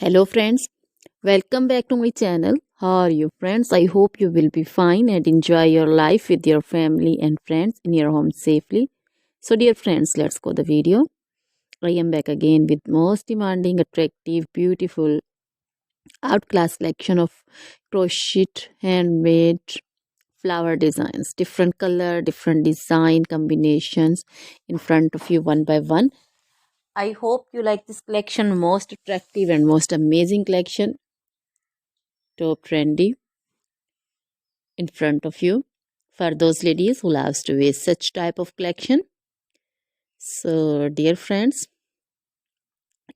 Hello friends, welcome back to my channel. How are you friends? I hope you will be fine and enjoy your life with your family and friends in your home safely. So dear friends, let's go the video. I am back again with most demanding, attractive, beautiful, outclass collection of crochet handmade flower designs. Different color, different design combinations in front of you one by one. I hope you like this collection, most attractive and most amazing collection. Top trendy in front of you for those ladies who loves to wear such type of collection. So dear friends,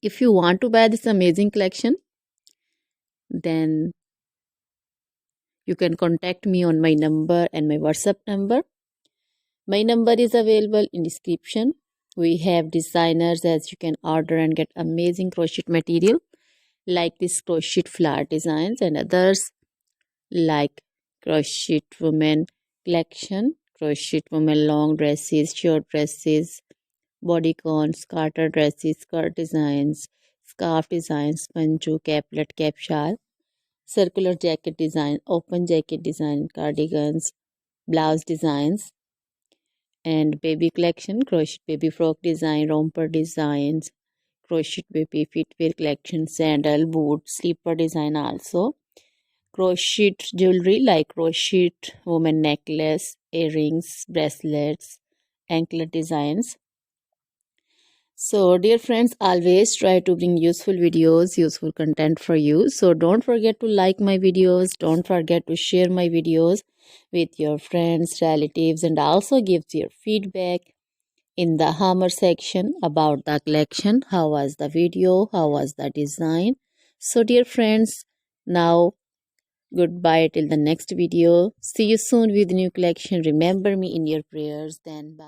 if you want to buy this amazing collection, then you can contact me on my number and my WhatsApp number. My number is available in description. We have designers as you can order and get amazing crochet material like this crochet flower designs and others like crochet women collection, crochet women long dresses, short dresses, bodycons, garter dresses, skirt designs, scarf designs, panju, caplet, cap shawl, circular jacket design, open jacket design, cardigans, blouse designs, and baby collection, crochet baby frock design, romper designs, crochet baby footwear collection, sandal, boot, slipper design also. Crochet jewelry like crochet woman necklace, earrings, bracelets, anklet designs. So dear friends, always try to bring useful videos, useful content for you. So don't forget to like my videos, don't forget to share my videos with your friends, relatives, and also give your feedback in the hammer section about the collection. How was the video? How was the design? So dear friends, now goodbye till the next video. See you soon with new collection. Remember me in your prayers. Then bye.